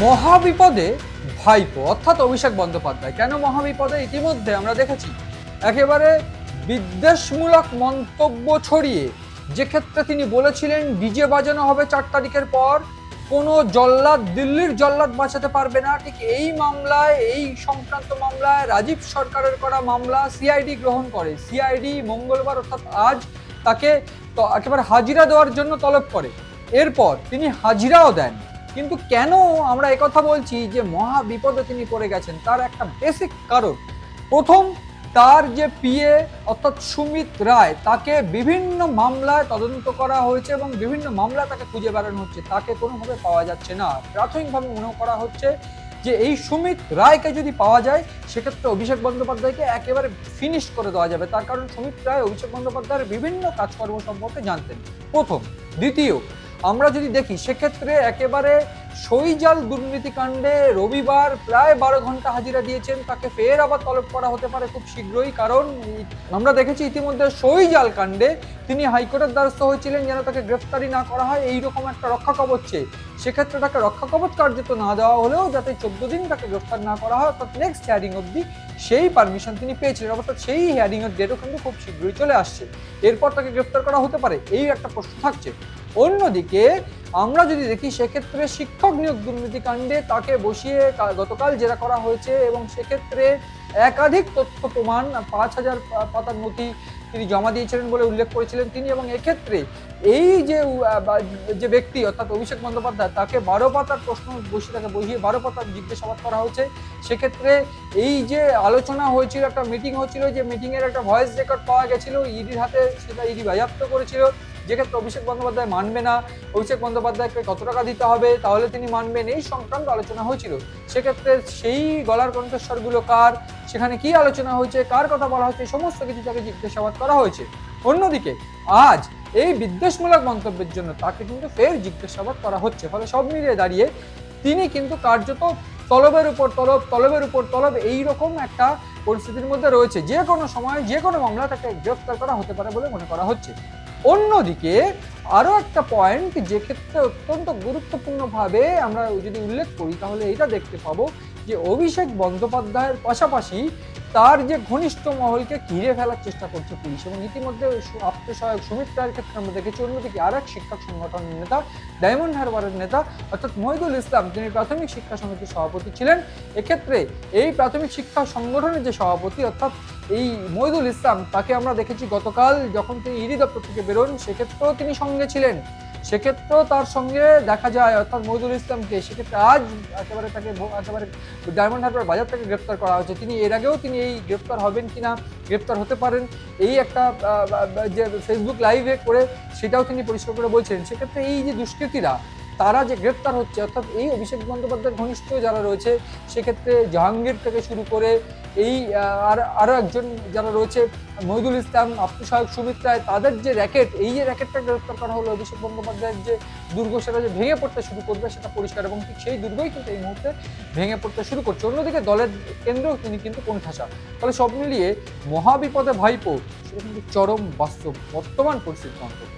মহাবিপদে ভাইপো অর্থাৎ অভিষেক বন্দ্যোপাধ্যায়। কেন মহাবিপদে? ইতিমধ্যে আমরা দেখেছি একেবারে বিদ্বেষমূলক মন্তব্য ছড়িয়ে, যে ক্ষেত্রে তিনি বলেছিলেন ডিজে বাজানো হবে 4 তারিখের পর, কোনো জল্লাদ দিল্লির জল্লাদ বাঁচাতে পারবে না। ঠিক এই মামলায়, এই সংক্রান্ত মামলায় রাজীব সরকারের করা মামলা সিআইডি গ্রহণ করে। সিআইডি মঙ্গলবার অর্থাৎ আজ তাকে একেবারে হাজিরা দেওয়ার জন্য তলব করে। এরপর তিনি হাজিরাও দেন। কিন্তু কেন আমরা একথা বলছি যে মহা বিপদে তিনি পড়ে গেছেন, তার একটা বেসিক কারণ। প্রথম, তার যে পিএ অর্থাৎ সুমিত রায়, তাকে বিভিন্ন মামলায় তদন্ত করা হয়েছে এবং বিভিন্ন মামলায় তাকে খুঁজে বেড়ানো হচ্ছে, তাকে কোনোভাবে পাওয়া যাচ্ছে না। প্রাথমিকভাবে মনে করা হচ্ছে যে এই সুমিত রায়কে যদি পাওয়া যায় সেক্ষেত্রে অভিষেক বন্দ্যোপাধ্যায়কে একেবারে ফিনিশ করে দেওয়া যাবে। তার কারণ সুমিত রায় অভিষেক বন্দ্যোপাধ্যায়ের বিভিন্ন কাজকর্ম সম্পর্কে জানতেন, প্রথম। দ্বিতীয়, আমরা যদি দেখি সেক্ষেত্রে একেবারে সইজাল দুর্নীতিকাণ্ডে রবিবার প্রায় 12 ঘন্টা হাজিরা দিয়েছেন, তাকে ফের আবার তলব করা হতে পারে খুব শীঘ্রই। কারণ আমরা দেখেছি ইতিমধ্যে সইজাল কাণ্ডে তিনি হাইকোর্টের দ্বারস্থ হয়েছিলেন যেন তাকে গ্রেফতারি না করা হয়, এইরকম একটা রক্ষা কবচ চেয়ে। সেক্ষেত্রে তাকে রক্ষা কবচ কার্যত না দেওয়া হলেও যাতে 14 দিন তাকে গ্রেফতার না করা হয়, অর্থাৎ নেক্সট হিয়ারিং অবধি, সেই পারমিশন তিনি পেয়েছিলেন। অর্থাৎ সেই হিয়ারিং এর ডেটও কিন্তু খুব শীঘ্রই চলে আসছে। এরপর তাকে গ্রেফতার করা হতে পারে, এই একটা প্রশ্ন থাকছে। অন্যদিকে আমরা যদি দেখি সেক্ষেত্রে শিক্ষক নিয়োগ দুর্নীতিকাণ্ডে তাকে বসিয়ে গতকাল জেরা করা হয়েছে এবং সেক্ষেত্রে একাধিক তথ্য প্রমাণ 5000 পাতার নথি তিনি জমা দিয়েছিলেন বলে উল্লেখ করেছিলেন তিনি। এবং এক্ষেত্রে এই যে ব্যক্তি অর্থাৎ অভিষেক বন্দ্যোপাধ্যায়, তাকে 12 পাতার প্রশ্ন তাকে বসিয়ে 12 পাতার জিজ্ঞাসাবাদ করা হয়েছে। সেক্ষেত্রে এই যে আলোচনা হয়েছিল, একটা মিটিং হয়েছিল, যে মিটিং এর একটা ভয়েস রেকর্ড পাওয়া গেছিল ইডির হাতে, সেটা ইডি বাজেয়াপ্ত করেছিল, যেক্ষেত্রে অভিষেক বন্দ্যোপাধ্যায় মানবে না, অভিষেক বন্দ্যোপাধ্যায়কে কত টাকা দিতে হবে তাহলে তিনি মানবেন, এই সংক্রান্ত আলোচনা হয়েছিল। সেক্ষেত্রে সেই গলার কণ্ঠস্বরগুলো কার, সেখানে কি আলোচনা হয়েছে, কার কথা বলা হচ্ছে, সমস্ত কিছু তাকে জিজ্ঞাসাবাদ করা হয়েছে। অন্যদিকে আজ এই বিদ্বেষমূলক মন্তব্যের জন্য তাকে কিন্তু ফের জিজ্ঞাসাবাদ করা হচ্ছে। ফলে সব মিলিয়ে দাঁড়িয়ে তিনি কিন্তু কার্যত তলবের উপর তলব এইরকম একটা পরিস্থিতির মধ্যে রয়েছে। যে কোনো সময় যে কোনো মামলা তাকে গ্রেফতার করা হতে পারে বলে মনে করা হচ্ছে। অন্যদিকে আরো একটা পয়েন্ট যে ক্ষেত্রে অত্যন্ত গুরুত্বপূর্ণভাবে আমরা যদি উল্লেখ করি তাহলে এটা দেখতে পাবো যে অভিষেক বন্দ্যোপাধ্যায়ের পাশাপাশি তার যে ঘনিষ্ঠ মহলকে ঘিরে ফেলার চেষ্টা করছে পুলিশ। এবং ইতিমধ্যে আত্মসহায়ক সুমিত রায়ের ক্ষেত্রে আমরা দেখেছি। অন্যদিকে আর এক শিক্ষক সংগঠনের নেতা, ডায়মন্ড হারবারের নেতা অর্থাৎ মহিদুল ইসলাম, তিনি প্রাথমিক শিক্ষা সমিতির সভাপতি ছিলেন। এক্ষেত্রে এই প্রাথমিক শিক্ষা সংগঠনের যে সভাপতি অর্থাৎ এই মহিদুল ইসলাম, তাকে আমরা দেখেছি গতকাল যখন তিনি ইডি দপ্তর থেকে বেরোন সেক্ষেত্রেও তিনি সঙ্গে ছিলেন, সেক্ষেত্রেও তার সঙ্গে দেখা যায় অর্থাৎ মহিদুল ইসলামকে। সেক্ষেত্রে আজ একেবারে তাকে ডায়মন্ড হারবার বাজার থেকে গ্রেফতার করা হয়েছে। তিনি এর আগেও তিনি এই গ্রেফতার হবেন কিনা, গ্রেফতার হতে পারেন, এই একটা যে ফেসবুক লাইভে করে সেটাও তিনি পরিষ্কার করে বলছেন। সেক্ষেত্রে এই যে দুষ্কৃতীরা তারা যে গ্রেপ্তার হচ্ছে অর্থাৎ এই অভিষেক বন্দ্যোপাধ্যায়ের ঘনিষ্ঠ যারা রয়েছে, সেক্ষেত্রে জাহাঙ্গীর থেকে শুরু করে এই আরো একজন যারা রয়েছে মহিদুল ইসলাম, আত্মসহায়ক সুমিত রায়, তাদের যে র্যাকেট, এই যে র্যাকেটটা গ্রেপ্তার করা হলো, অভিষেক বন্দ্যোপাধ্যায়ের যে দুর্গ সেটা যে ভেঙে পড়তে শুরু করবে সেটা পরিষ্কার। এবং ঠিক সেই দুর্গই কিন্তু এই মুহূর্তে ভেঙে পড়তে শুরু করছে। অন্যদিকে দলের কেন্দ্রেও তিনি কিন্তু কোণঠাসা। ফলে সব মিলিয়ে মহাবিপদে ভাইপো, সেটা কিন্তু চরম বাস্তব বর্তমান পরিস্থিতির অন্তর্গত।